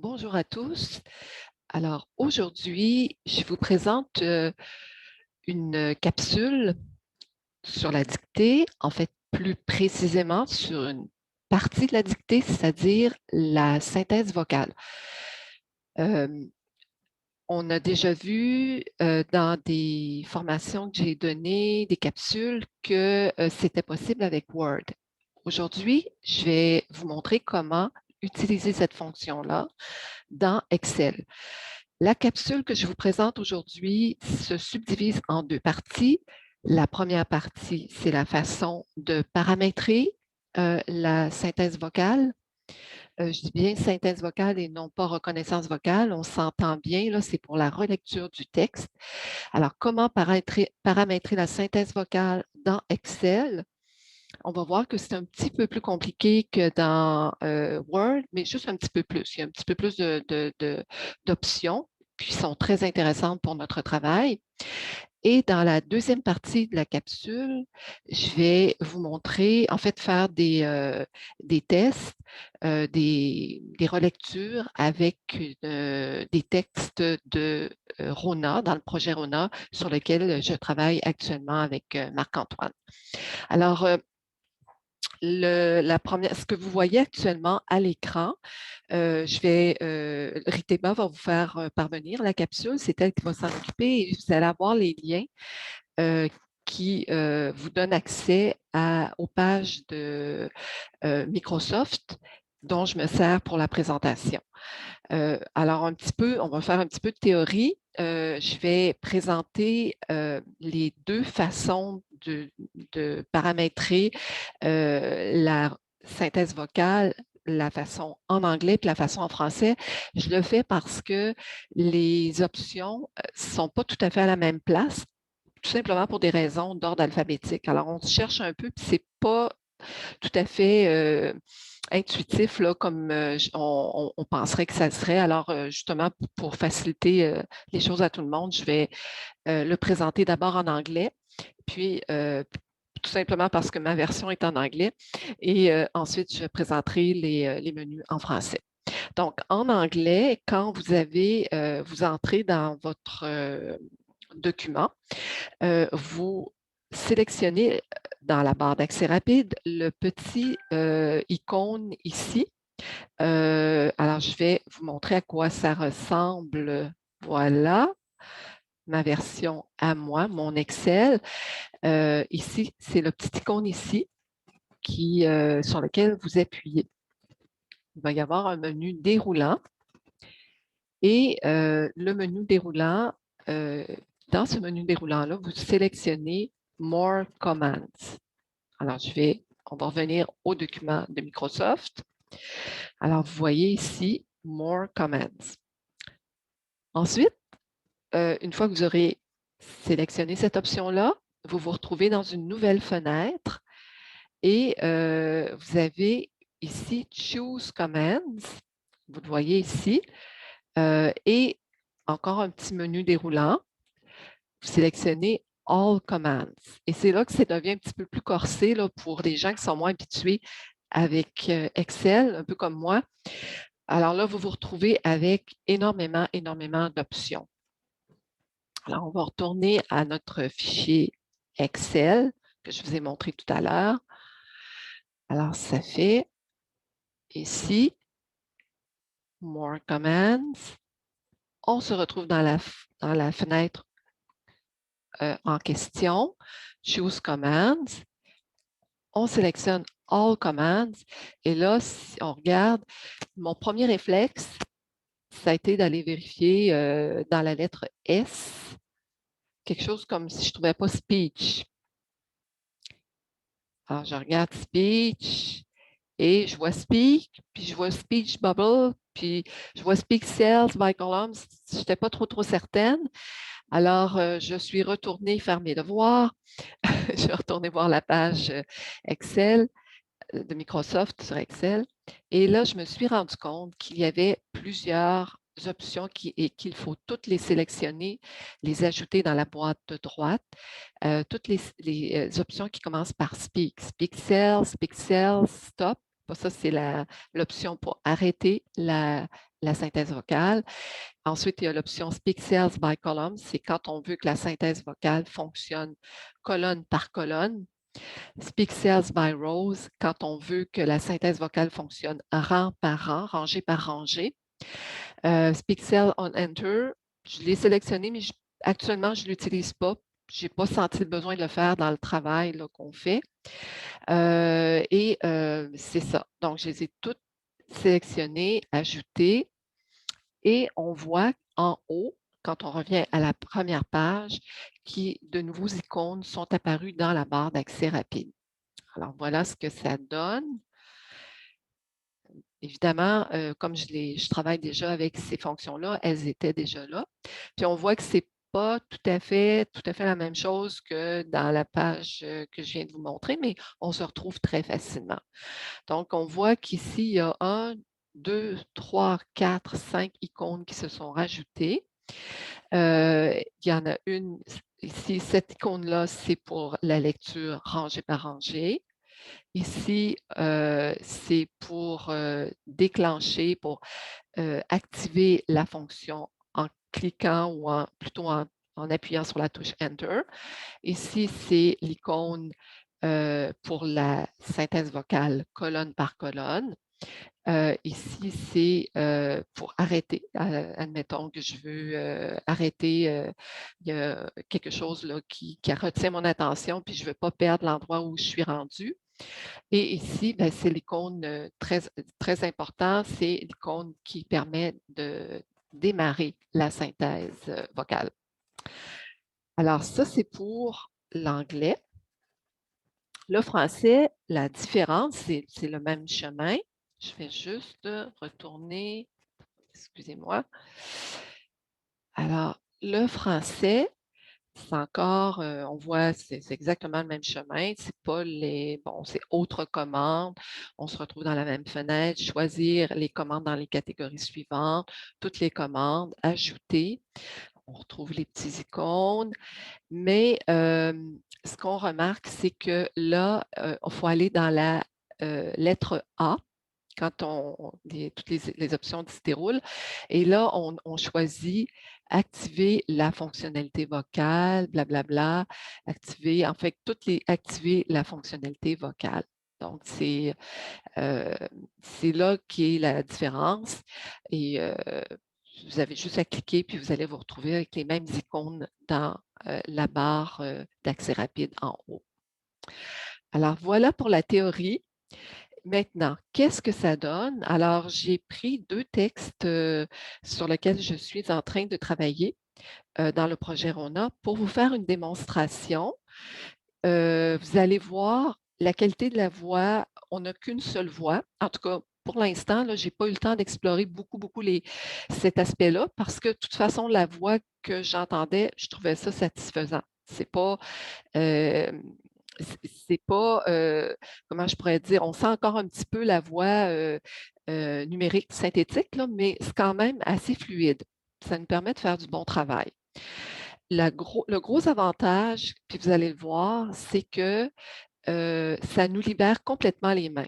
Bonjour à tous. Alors aujourd'hui, je vous présente une capsule sur la dictée, en fait plus précisément sur une partie de la dictée, c'est-à-dire la synthèse vocale. Euh, on a déjà vu dans des formations que j'ai données, des capsules, que c'était possible avec Word. Aujourd'hui, je vais vous montrer comment utiliser cette fonction-là dans Excel. La capsule que je vous présente aujourd'hui se subdivise en deux parties. La première partie, c'est la façon de paramétrer la synthèse vocale. Je dis bien synthèse vocale et non pas reconnaissance vocale. On s'entend bien, là, c'est pour la relecture du texte. Alors, comment paramétrer la synthèse vocale dans Excel? On va voir que c'est un petit peu plus compliqué que dans Word, mais juste un petit peu plus. Il y a un petit peu plus d'options qui sont très intéressantes pour notre travail. Et dans la deuxième partie de la capsule, je vais vous montrer, en fait, faire des tests, des relectures avec des textes de Rona, dans le projet Rona, sur lequel je travaille actuellement avec Marc-Antoine. Alors, ce que vous voyez actuellement à l'écran, Ritema va vous faire parvenir la capsule, c'est elle qui va s'en occuper et vous allez avoir les liens euh, qui vous donnent accès aux pages de Microsoft dont je me sers pour la présentation. Alors, on va faire un petit peu de théorie. Je vais présenter les deux façons de paramétrer la synthèse vocale, la façon en anglais et la façon en français. Je le fais parce que les options ne sont pas tout à fait à la même place, tout simplement pour des raisons d'ordre alphabétique. Alors, on se cherche un peu, puis c'est pas tout à fait intuitif, là, comme on penserait que ça serait. Alors, justement, pour faciliter les choses à tout le monde, je vais le présenter d'abord en anglais, puis tout simplement parce que ma version est en anglais, et ensuite, je présenterai les menus en français. Donc, en anglais, quand vous entrez dans votre document, vous sélectionnez dans la barre d'accès rapide le petit icône ici. Alors, je vais vous montrer à quoi ça ressemble. Voilà, ma version à moi, mon Excel. Ici, c'est le petit icône ici sur lequel vous appuyez. Il va y avoir un menu déroulant et le menu déroulant, dans ce menu déroulant-là, vous sélectionnez More Commands. Alors, on va revenir au document de Microsoft. Alors, vous voyez ici More Commands. Ensuite, une fois que vous aurez sélectionné cette option-là, vous vous retrouvez dans une nouvelle fenêtre et vous avez ici Choose Commands. Vous le voyez ici. Et encore un petit menu déroulant. Vous sélectionnez All Commands. Et c'est là que ça devient un petit peu plus corsé là, pour les gens qui sont moins habitués avec Excel, un peu comme moi. Alors là, vous vous retrouvez avec énormément, énormément d'options. Alors, on va retourner à notre fichier Excel que je vous ai montré tout à l'heure. Alors, ça fait ici, More Commands. On se retrouve dans la fenêtre en question, Choose Commands. On sélectionne All Commands. Et là, si on regarde, mon premier réflexe, ça a été d'aller vérifier dans la lettre S, quelque chose comme si je ne trouvais pas Speech. Alors, je regarde Speech et je vois Speak, puis je vois Speech Bubble, puis je vois Speak Cells by Columns. Je n'étais pas trop certaine. Alors, je suis retournée faire mes devoirs. Je suis retournée voir la page Excel de Microsoft sur Excel. Et là, je me suis rendu compte qu'il y avait plusieurs options et qu'il faut toutes les sélectionner, les ajouter dans la boîte de droite. Toutes les options qui commencent par Speak, Speak Cells, Stop. Ça, c'est l'option pour arrêter la synthèse vocale. Ensuite, il y a l'option Speak Cells by Column. C'est quand on veut que la synthèse vocale fonctionne colonne par colonne. Speak Cells by Rows, quand on veut que la synthèse vocale fonctionne rang par rang, rangée par rangée. Speak Cell on Enter, je l'ai sélectionné, mais actuellement, je ne l'utilise pas. Je n'ai pas senti le besoin de le faire dans le travail qu'on fait. C'est ça. Donc, je les ai toutes sélectionnées, ajoutées. Et on voit en haut, quand on revient à la première page, que de nouveaux icônes sont apparus dans la barre d'accès rapide. Alors, voilà ce que ça donne. Évidemment, comme je travaille déjà avec ces fonctions-là, elles étaient déjà là. Puis on voit que ce n'est pas tout à fait la même chose que dans la page que je viens de vous montrer, mais on se retrouve très facilement. Donc, on voit qu'ici, il y a 1, 2, 3, 4, 5 icônes qui se sont rajoutées. Il y en a une ici, cette icône-là, c'est pour la lecture rangée par rangée. Ici, c'est pour déclencher, pour activer la fonction en cliquant ou plutôt en appuyant sur la touche Enter. Ici, c'est l'icône pour la synthèse vocale colonne par colonne. Ici, c'est pour arrêter. Admettons que je veux arrêter, il y a quelque chose là, qui retient mon attention, puis je ne veux pas perdre l'endroit où je suis rendue. Et ici, ben, c'est l'icône très, très importante, c'est l'icône qui permet de démarrer la synthèse vocale. Alors, ça, c'est pour l'anglais. Le français, la différence, c'est le même chemin. Je vais juste retourner, excusez-moi. Alors, le français, c'est encore, on voit, c'est exactement le même chemin. C'est pas c'est autres commandes. On se retrouve dans la même fenêtre, choisir les commandes dans les catégories suivantes, toutes les commandes, ajouter. On retrouve les petits icônes. Mais ce qu'on remarque, c'est que là, il faut aller dans la lettre A quand toutes les options se déroulent. Et là, on choisit activer la fonctionnalité vocale, blablabla, en fait, activer la fonctionnalité vocale. Donc, c'est là qui est la différence. Et vous avez juste à cliquer, puis vous allez vous retrouver avec les mêmes icônes dans la barre d'accès rapide en haut. Alors, voilà pour la théorie. Maintenant, qu'est-ce que ça donne? Alors, j'ai pris 2 textes sur lesquels je suis en train de travailler dans le projet RONA pour vous faire une démonstration. Vous allez voir la qualité de la voix. On n'a qu'une seule voix. En tout cas, pour l'instant, je n'ai pas eu le temps d'explorer beaucoup cet aspect-là parce que de toute façon, la voix que j'entendais, je trouvais ça satisfaisant. C'est pas, comment je pourrais dire, on sent encore un petit peu la voix numérique synthétique, là, mais c'est quand même assez fluide. Ça nous permet de faire du bon travail. Le gros avantage, puis vous allez le voir, c'est que ça nous libère complètement les mains.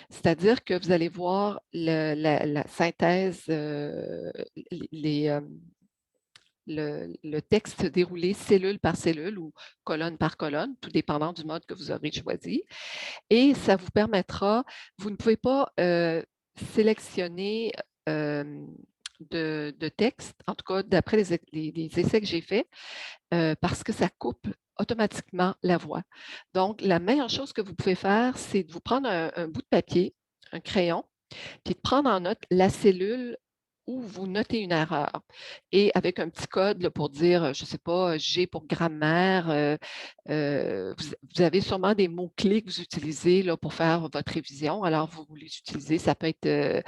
C'est-à-dire que vous allez voir la synthèse, le texte déroulé cellule par cellule ou colonne par colonne, tout dépendant du mode que vous aurez choisi. Et ça vous permettra, vous ne pouvez pas sélectionner de texte, en tout cas d'après les essais que j'ai faits, parce que ça coupe automatiquement la voix. Donc, la meilleure chose que vous pouvez faire, c'est de vous prendre un bout de papier, un crayon, puis de prendre en note la cellule où vous notez une erreur. Et avec un petit code là, pour dire, je ne sais pas, G pour grammaire, vous avez sûrement des mots-clés que vous utilisez là, pour faire votre révision. Alors, vous les utilisez. Ça peut être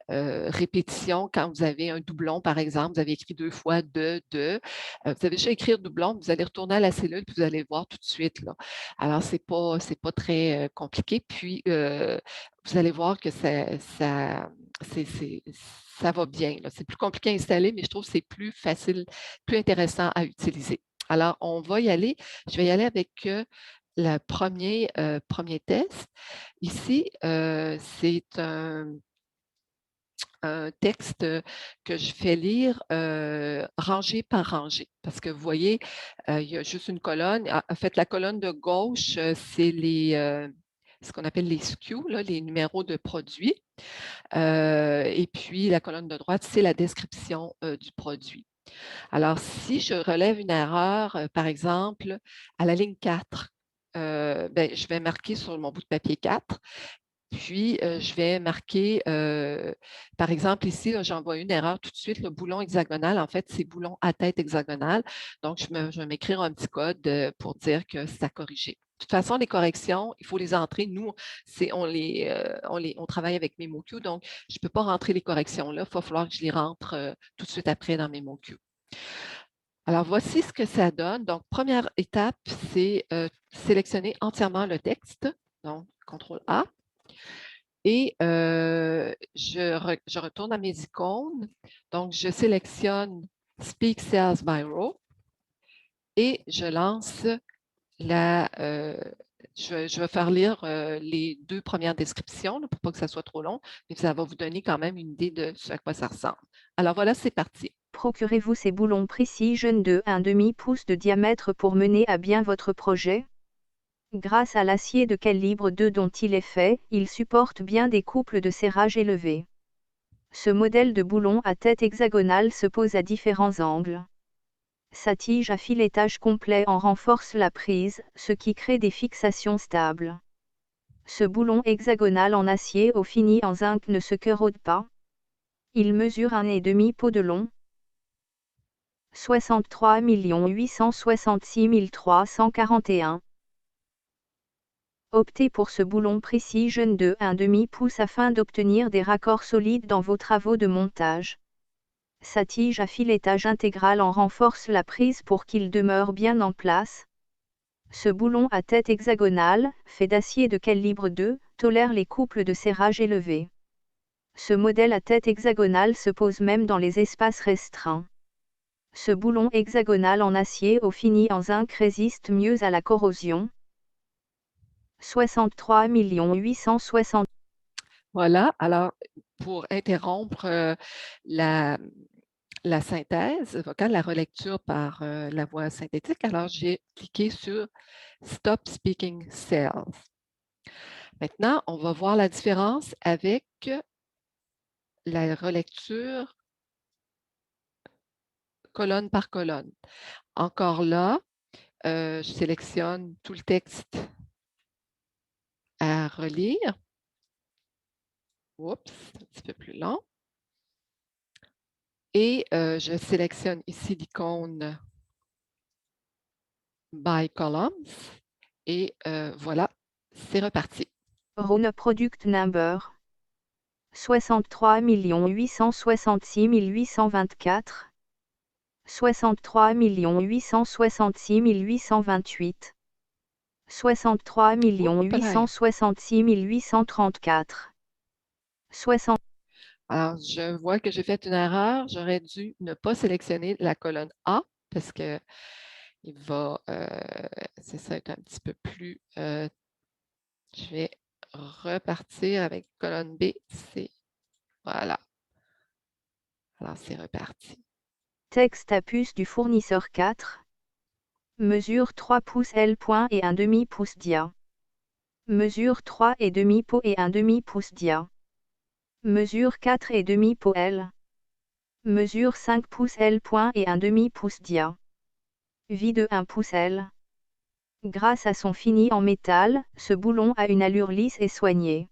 répétition quand vous avez un doublon, par exemple. Vous avez écrit 2 fois de. Vous avez déjà écrit doublon, vous allez retourner à la cellule, puis vous allez voir tout de suite. Là. Alors, ce n'est pas très compliqué. Puis, vous allez voir que ça va bien. C'est plus compliqué à installer, mais je trouve que c'est plus facile, plus intéressant à utiliser. Alors, on va y aller. Je vais y aller avec le premier test. Ici, c'est un texte que je fais lire rangée par rangée. Parce que vous voyez, il y a juste une colonne. En fait, la colonne de gauche, c'est ce qu'on appelle les SKU, là, les numéros de produits. Et puis, la colonne de droite, c'est la description du produit. Alors, si je relève une erreur, par exemple, à la ligne 4, ben, je vais marquer sur mon bout de papier 4. Puis, je vais marquer, par exemple, ici, j'envoie une erreur tout de suite, le boulon hexagonal, en fait, c'est boulon à tête hexagonale. Donc, je vais m'écrire un petit code pour dire que c'est à corriger. De toute façon, les corrections, il faut les entrer. Nous, on travaille avec MemoQ, donc je ne peux pas rentrer les corrections là. Il va falloir que je les rentre tout de suite après dans MemoQ. Alors, voici ce que ça donne. Donc, première étape, c'est sélectionner entièrement le texte. Donc, CTRL A. Et je retourne à mes icônes. Donc, je sélectionne Speak Sales by Row et je lance je vais faire lire les 2 premières descriptions là, pour pas que ça soit trop long, mais ça va vous donner quand même une idée de ce à quoi ça ressemble. Alors voilà, c'est parti. Procurez-vous ces boulons Precision de 1/2 pouce de diamètre pour mener à bien votre projet? Grâce à l'acier de calibre 2 dont il est fait, il supporte bien des couples de serrage élevés. Ce modèle de boulon à tête hexagonale se pose à différents angles. Sa tige à filetage complet en renforce la prise, ce qui crée des fixations stables. Ce boulon hexagonal en acier au fini en zinc ne se corrode pas. Il mesure 1,5 pouce de long. 63 866 341. Optez pour ce boulon Precision de 1/2 pouce afin d'obtenir des raccords solides dans vos travaux de montage. Sa tige à filetage intégral en renforce la prise pour qu'il demeure bien en place. Ce boulon à tête hexagonale, fait d'acier de calibre 2, tolère les couples de serrage élevés. Ce modèle à tête hexagonale se pose même dans les espaces restreints. Ce boulon hexagonal en acier au fini en zinc résiste mieux à la corrosion. 63 860. Voilà. Alors, pour interrompre la synthèse vocale, la relecture par la voix synthétique, alors j'ai cliqué sur Stop Speaking Cells. Maintenant, on va voir la différence avec la relecture colonne par colonne. Encore là, je sélectionne tout le texte à relire. Oups, un petit peu plus long. Et je sélectionne ici l'icône By Columns. Et voilà, c'est reparti. Rhône Product Number 63 866 824. 63 866 828. 63 Oups là. 866 834. 60. Alors, je vois que j'ai fait une erreur. J'aurais dû ne pas sélectionner la colonne A parce que il va, c'est ça, être un petit peu plus. Je vais repartir avec colonne B. C'est voilà. Alors, c'est reparti. Texte à puce du fournisseur 4. Mesure 3 pouces L. Et 1/2 pouce dia. Mesure 3,5 pouces et 1/2 pouce dia. Mesure 4,5 pouces L. Mesure 5 pouces L. Et 1/2 pouce dia. Vie de 1 pouce L. Grâce à son fini en métal, ce boulon a une allure lisse et soignée.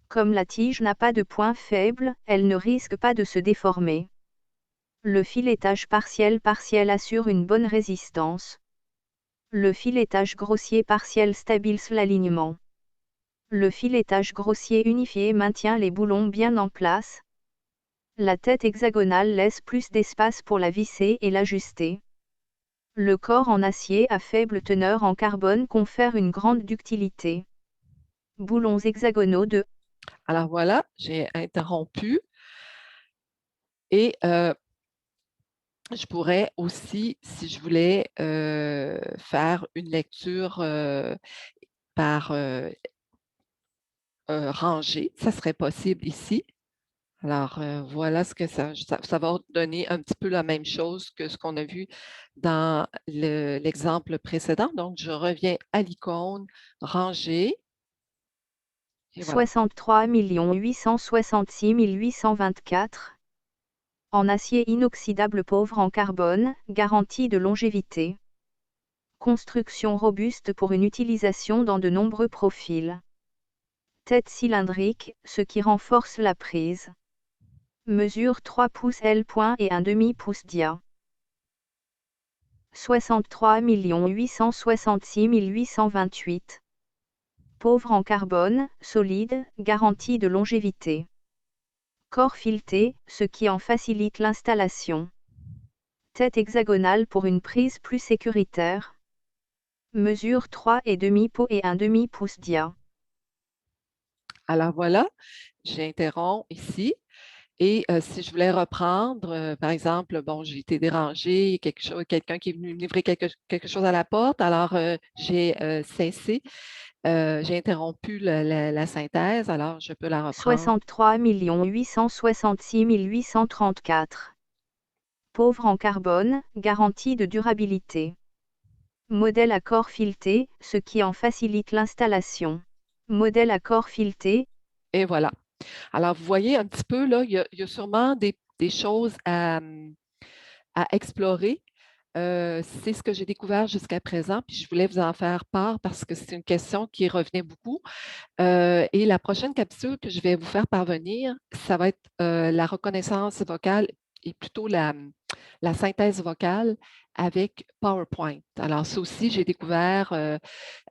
Comme la tige n'a pas de point faible, elle ne risque pas de se déformer. Le filetage partiel assure une bonne résistance. Le filetage grossier partiel stabilise l'alignement. Le filetage grossier unifié maintient les boulons bien en place. La tête hexagonale laisse plus d'espace pour la visser et l'ajuster. Le corps en acier à faible teneur en carbone confère une grande ductilité. Boulons hexagonaux de. Alors voilà, j'ai interrompu et je pourrais aussi, si je voulais, faire une lecture, par, rangée, ça serait possible ici. Alors, voilà ce que ça va donner un petit peu la même chose que ce qu'on a vu dans l'exemple précédent. Donc, je reviens à l'icône rangée et voilà. 63 866 824. En acier inoxydable pauvre en carbone, garantie de longévité. Construction robuste pour une utilisation dans de nombreux profils. Tête cylindrique, ce qui renforce la prise. Mesure 3 pouces L. Et 1/2 pouce dia. 63 866 828. Pauvre en carbone, solide, garantie de longévité. Corps fileté, ce qui en facilite l'installation. Tête hexagonale pour une prise plus sécuritaire. Mesure 3,5 pouces et 1/2 pouce dia. Alors voilà, j'interromps ici et si je voulais reprendre, par exemple, bon, j'ai été dérangée, quelqu'un qui est venu me livrer quelque chose à la porte, alors, j'ai, cessé, j'ai interrompu la synthèse, alors je peux la reprendre. 63 866 834. Pauvre en carbone, garantie de durabilité. Modèle à corps fileté, ce qui en facilite l'installation. Modèle à corps fileté. Et voilà. Alors, vous voyez un petit peu, là, il y a sûrement des choses à explorer. C'est ce que j'ai découvert jusqu'à présent, puis je voulais vous en faire part parce que c'est une question qui revenait beaucoup. Et la prochaine capsule que je vais vous faire parvenir, ça va être, la reconnaissance vocale et plutôt la synthèse vocale avec PowerPoint. Alors ça aussi, j'ai découvert,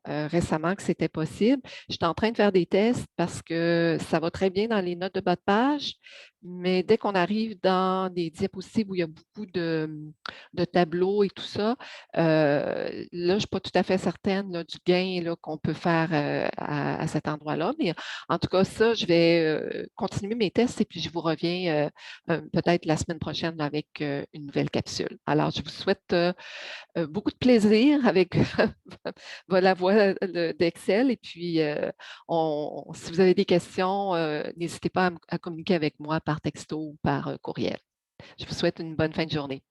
récemment que c'était possible. J'étais en train de faire des tests parce que ça va très bien dans les notes de bas de page, mais dès qu'on arrive dans des diapositives où il y a beaucoup de tableaux et tout ça, là, je ne suis pas tout à fait certaine là, du gain là, qu'on peut faire à cet endroit-là. Mais en tout cas, ça, je vais continuer mes tests et puis je vous reviens peut-être la semaine prochaine avec une nouvelle capsule. Alors, je vous souhaite beaucoup de plaisir avec la voix d'Excel. Et puis, si vous avez des questions, n'hésitez pas à communiquer avec moi par texto ou par courriel. Je vous souhaite une bonne fin de journée.